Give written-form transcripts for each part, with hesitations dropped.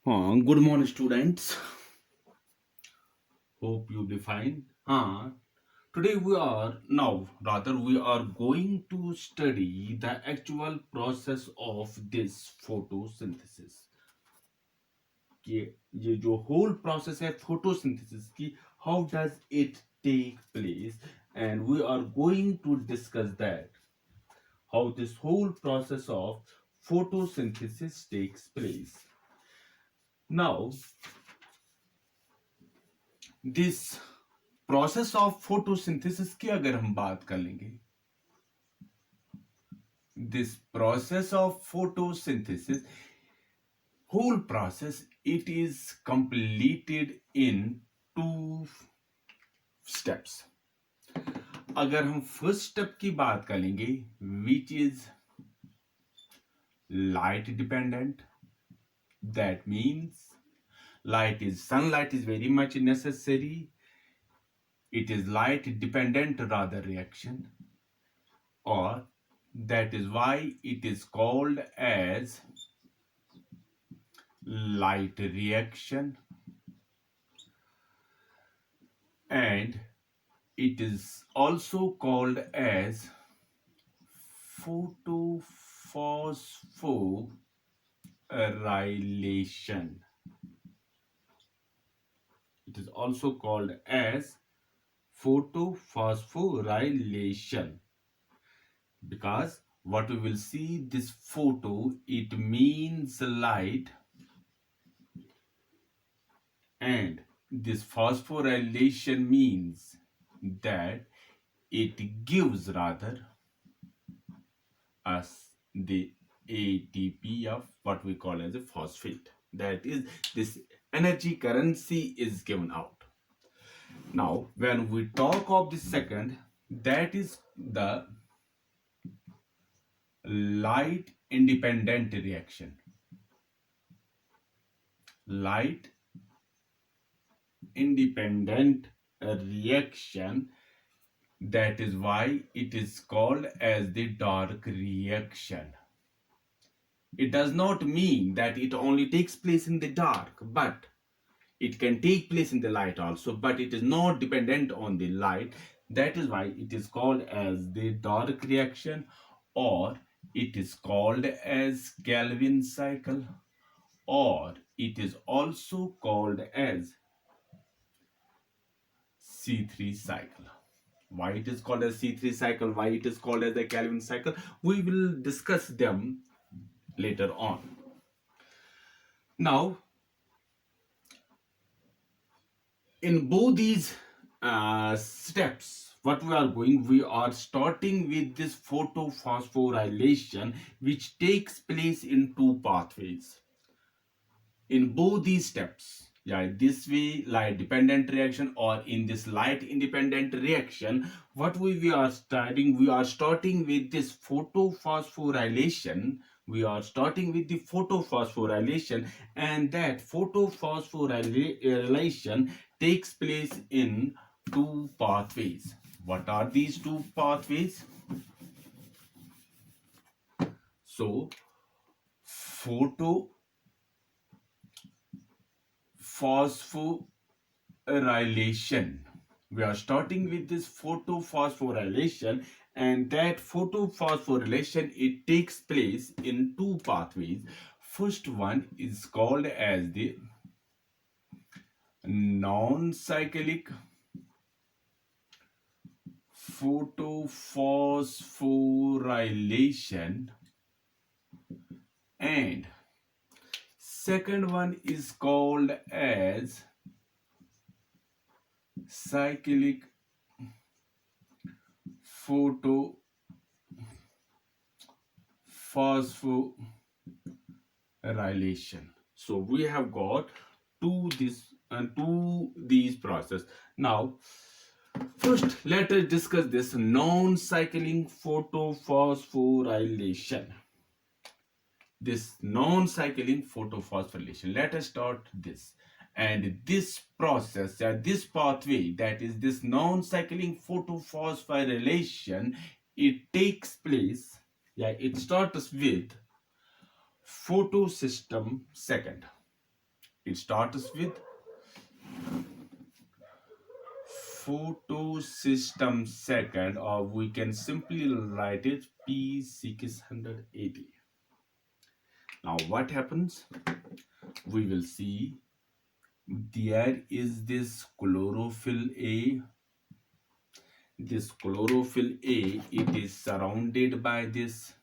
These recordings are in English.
Good morning, students. Hope you'll be fine. Today we are going to study the actual process of this photosynthesis. कि ये जो whole process है photosynthesis की, how does it take place? And we are going to discuss that how this whole process of photosynthesis takes place. Now, this process of photosynthesis की अगर हम बात कर लेंगे, this process of photosynthesis whole process it is completed in two steps. अगर हम first step की बात कर लेंगे, which is light dependent, that means sunlight is very much necessary. It is light dependent rather reaction, or that is why it is called as light reaction, and it is also called as photophosphorylation. It is also called as photophosphorylation because what we will see, this photo, it means light, and this phosphorylation means that it gives rather us the ATP of what we call as a phosphate. That is, this energy currency is given out. Now, when we talk of the second, that is the light independent reaction. Light independent reaction, that is why it is called as the dark reaction. It does not mean that it only takes place in the dark, but it can take place in the light also, but it is not dependent on the light. That is why it is called as the dark reaction, or it is called as Calvin cycle, or it is also called as C3 cycle. Why it is called as C3 cycle, why it is called as the Calvin cycle, we will discuss them later on. Now, in both these steps, what we are starting with this photophosphorylation, which takes place in two pathways. In both these steps, this way light dependent reaction, or in this light independent reaction, what we are starting with this photophosphorylation. We are starting with the photophosphorylation, and that photophosphorylation takes place in two pathways. What are these two pathways? So, photophosphorylation. We are starting with this photophosphorylation, and that photophosphorylation, it takes place in two pathways. First one is called as the non-cyclic photophosphorylation, and second one is called as cyclic phosphorylation. So we have got two these process. Now, first let us discuss this non-cycling photophosphorylation. This non-cycling photophosphorylation, let us start this. And this process, this pathway, that is this non-cycling photophosphorylation, it takes place, it starts with photosystem second. It starts with photosystem second, or we can simply write it P680. Now what happens? We will see there is this chlorophyll A. This chlorophyll A, it is surrounded by this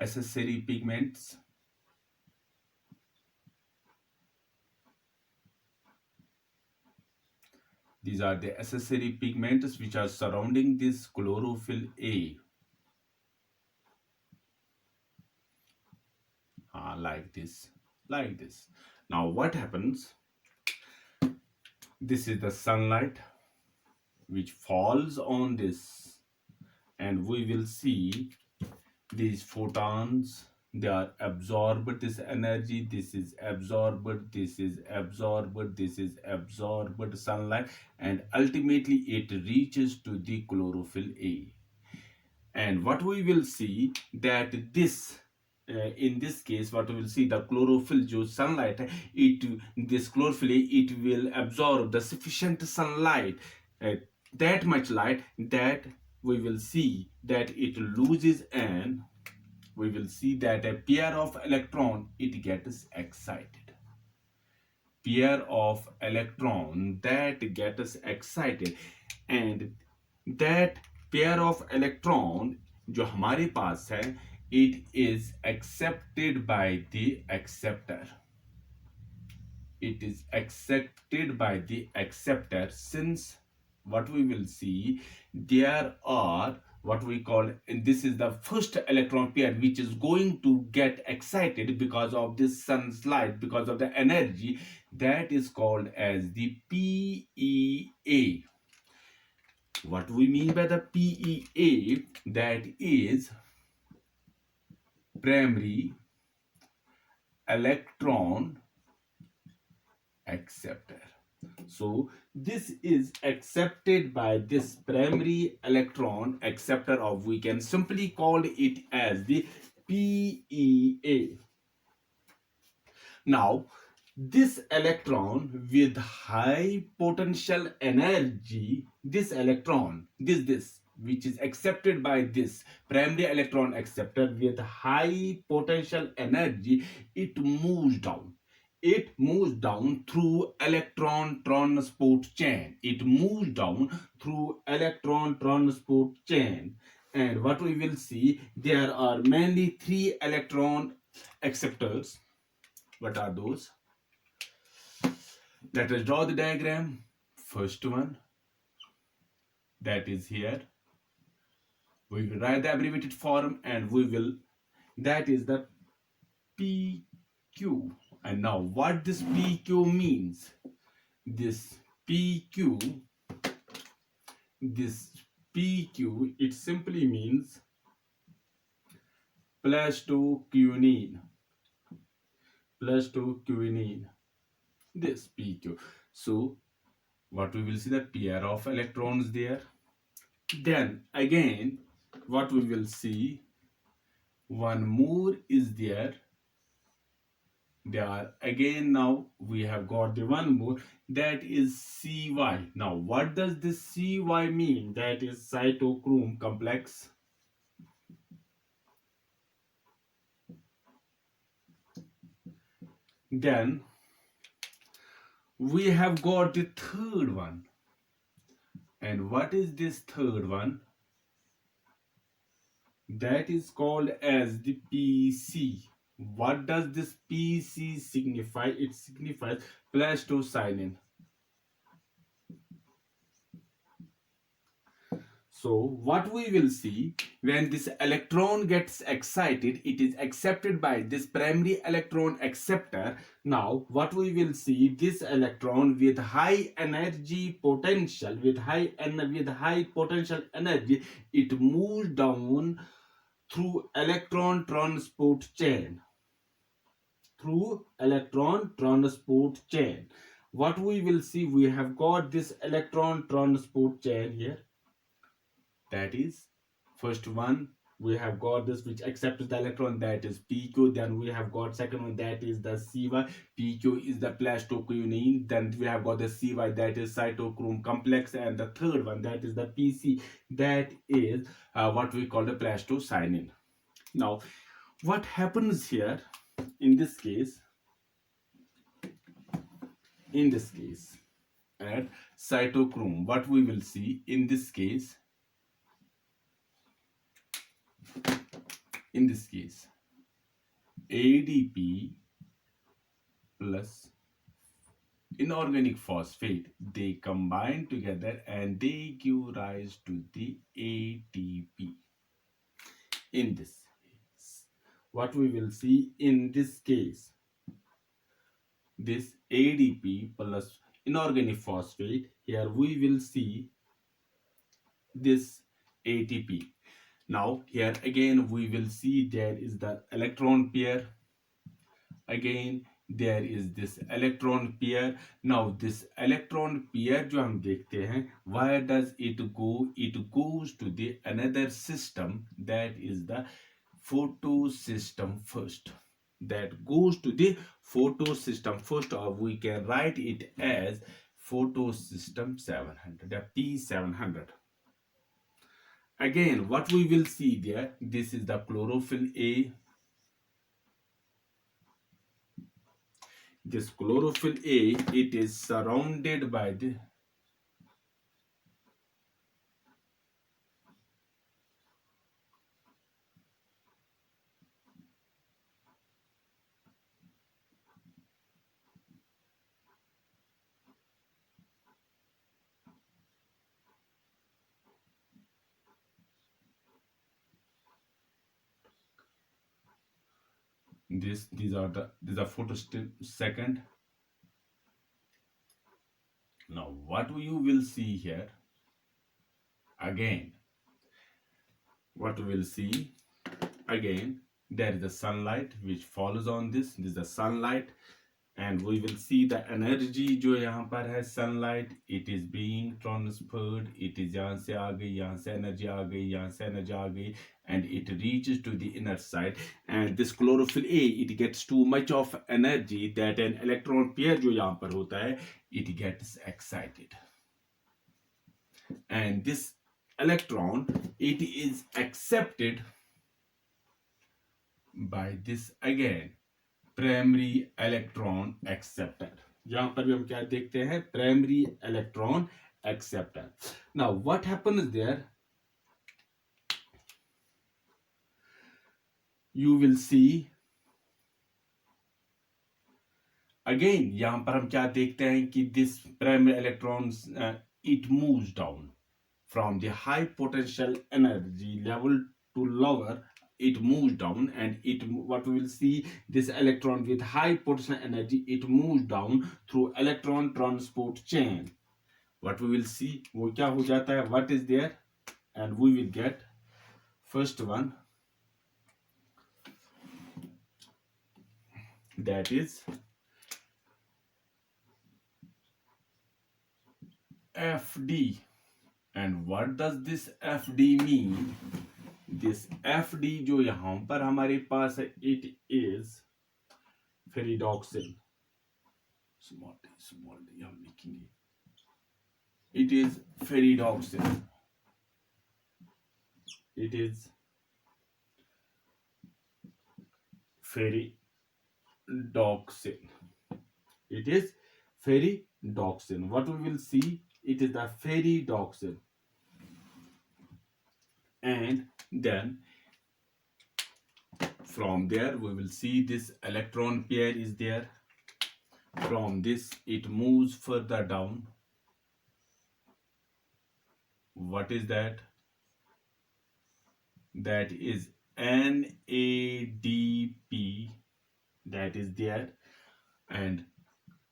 accessory pigments. These are the accessory pigments which are surrounding this chlorophyll A. Like this, like this. Now what happens? This is the sunlight which falls on this, and we will see these photons, they are absorbed this energy, this is absorbed, this is absorbed, this is absorbed sunlight, and ultimately it reaches to the chlorophyll A. And what we will see that this in this case, what we will see, the chlorophyll जो sunlight है, it this chlorophyll it will absorb the sufficient sunlight, that much light that we will see that it loses, and we will see that a pair of electron it gets excited. Pair of electron that gets excited, and that pair of electron जो हमारे पास है, it is accepted by the acceptor. It is accepted by the acceptor, since what we will see, there are what we call, this is the first electron pair which is going to get excited because of this sun's light, because of the energy, that is called as the PEA. What we mean by the PEA, that is primary electron acceptor. So this is accepted by this primary electron acceptor, or we can simply call it as the PEA. Now this electron with high potential energy, this electron, this which is accepted by this primary electron acceptor with high potential energy, it moves down. It moves down through electron transport chain. It moves down through electron transport chain. And what we will see, there are mainly 3 electron acceptors. What are those? Let us draw the diagram. First one, that is here. We will write the abbreviated form, and we will, that is the PQ. And now what this PQ means? This PQ, it simply means plastoquinone. Plastoquinone. This PQ. So what we will see, the pair of electrons there. Then again, what we will see, one more is there. There again, now we have got the one more, that is CY. Now what does this CY mean? That is cytochrome complex. Then we have got the third one. And what is this third one? That is called as the PC. What does this PC signify? It signifies plastocyanin. So what we will see, when this electron gets excited, it is accepted by this primary electron acceptor. Now what we will see, this electron with high energy potential, with high potential energy, it moves down through electron transport chain. Through electron transport chain. What we will see, we have got this electron transport chain here. That is first one, We have got this which accepts the electron, that is PQ. Then we have got second one, that is the CY. PQ is the plastoquinone. Then we have got the CY, that is cytochrome complex. And the third one, that is the PC, that is what we call the plastocyanin. Now what happens here in this case, in this case at cytochrome, what we will see in this case, in this case ADP plus inorganic phosphate, they combine together and they give rise to the ATP. In this case, what we will see in this case, this ADP plus inorganic phosphate, here we will see this ATP. Now here again we will see there is the electron pair. Again there is this electron pair. Now this electron pair जो हम देखते हैं, where does it go? It goes to the another system, that is the photosystem first. That goes to the photosystem first, or we can write it as photosystem 700, the P700. Again what we will see there, this is the chlorophyll A. This chlorophyll A, it is surrounded by the these are photosystem second. Now what you will see here, again what we will see, again there is the sunlight which follows on this is the sunlight, and we will see the energy जो यहाँ पर है sunlight, it is being transferred. It is यहाँ से आ गई, यहाँ से energy आ गई, यहाँ से energy आ गई, and it reaches to the inner side. And this chlorophyll A, it gets too much of energy that an electron pair जो यहाँ पर होता है, it gets excited. And this electron, it is accepted by this again primary electron acceptor. यहां पर भी हम क्या देखते हैं, primary electron acceptor. Now what happens there, you will see again यहां पर हम क्या देखते हैं कि this primary electrons it moves down from the high potential energy level to lower. It moves down, and it what we will see, this electron with high potential energy, it moves down through electron transport chain. What we will see, वो क्या हो जाता है, what is there, and we will get first one, that is FD. And what does this FD mean? This FD जो यहां पर हमारे पास है, it is ferridoxin. Small d हम लिखेंगे, it is ferridoxin. It is ferridoxin. It is ferridoxin. What we will see, it is the ferridoxin. And then from there we will see this electron pair is there. From this it moves further down. What is that? That is NADP, that is there, and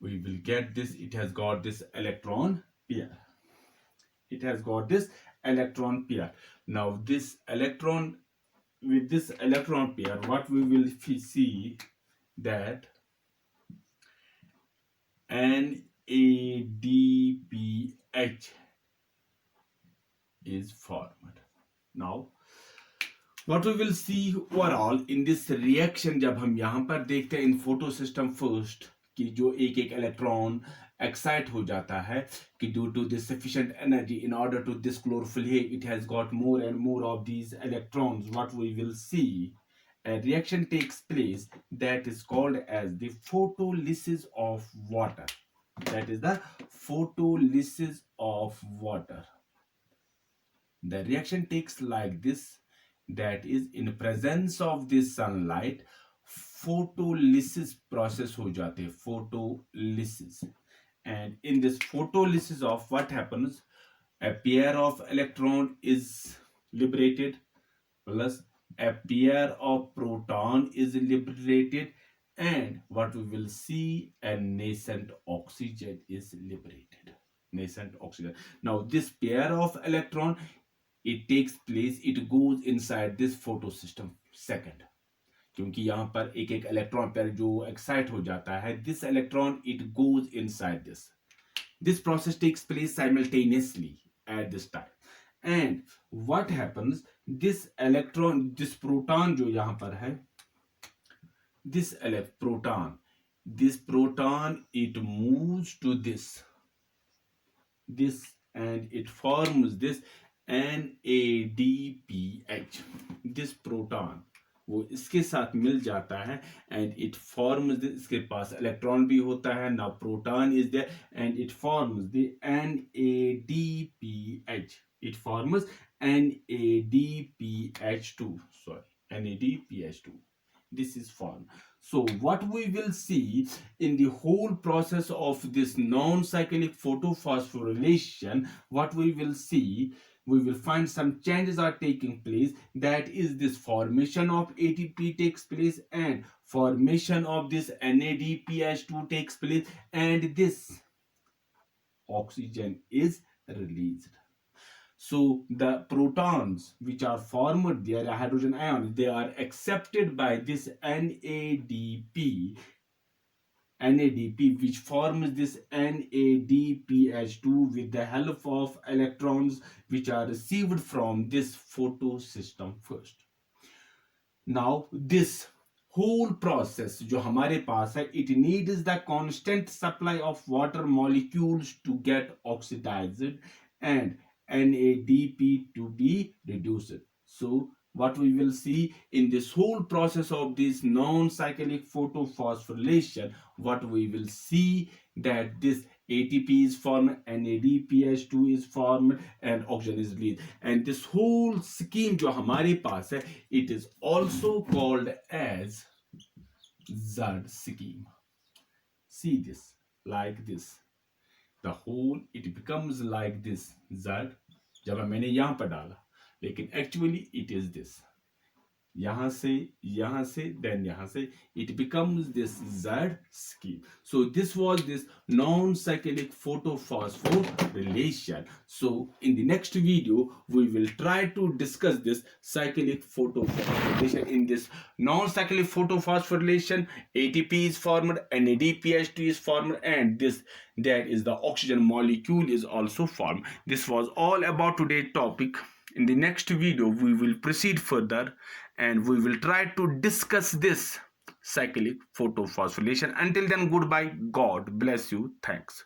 we will get this, it has got this electron pair. It has got this electron pair. Now this electron, with this electron pair, what we will see, that NADPH is formed. Now what we will see overall in this reaction, जब हम यहाँ पर देखते हैं in photo system first कि जो एक एक इलेक्ट्रॉन excite हो जाता है कि due to this sufficient energy in order to this chlorophyll here it has got more and more of these electrons. What we will see, a reaction takes place that is called as the photolysis of water. That is the photolysis of water. The reaction takes like this, that is in presence of this sunlight photolysis process हो जाते हैं, photolysis. And in this photolysis of what happens, a pair of electron is liberated plus a pair of proton is liberated, and what we will see, a nascent oxygen is liberated. Nascent oxygen. Now this pair of electron, it takes place, it goes inside this photosystem second, क्योंकि यहाँ पर एक एक electron pair जो excite हो जाता है, this electron it goes inside this process takes place simultaneously at this time. And what happens, this electron, this proton जो यहाँ पर है, this proton it moves to this and it forms this NADPH. This proton वो इसके साथ मिल जाता है and it forms this, इसके पास इलेक्ट्रॉन भी होता है. Now proton is there and it forms the NADPH. It forms NADPH2. Sorry, NADPH2. This is formed. So what we will see in the whole process of this non-cyclic photophosphorylation, what we will see, we will find some changes are taking place. That is, this formation of ATP takes place and formation of this NADPH2 takes place, and this oxygen is released. So the protons which are formed there, hydrogen ions, they are accepted by this NADP, which forms this NADPH2 with the help of electrons which are received from this photosystem first. Now this whole process जो हमारे पास है, it needs the constant supply of water molecules to get oxidized and NADP to be reduced. So what we will see in this whole process of this non-cyclic photophosphorylation, what we will see that this ATP is formed, NADPH2 is formed, and oxygen is released. And this whole scheme जो हमारे पास है, it is also called as Z scheme. See this, like this. The whole it becomes like this Z. जब मैंने यहाँ पर डाला, लेकिन actually it is this. यहाँ से then यहाँ से, it becomes this Z scheme. So this was this non-cyclic photophosphorylation. So in the next video we will try to discuss this cyclic photophosphorylation. In this non-cyclic photophosphorylation, ATP is formed, NADPH2 is formed, and there is the oxygen molecule is also formed. This was all about today's topic. In the next video we will proceed further and we will try to discuss this cyclic photophosphorylation. Until then, goodbye. God bless you. Thanks.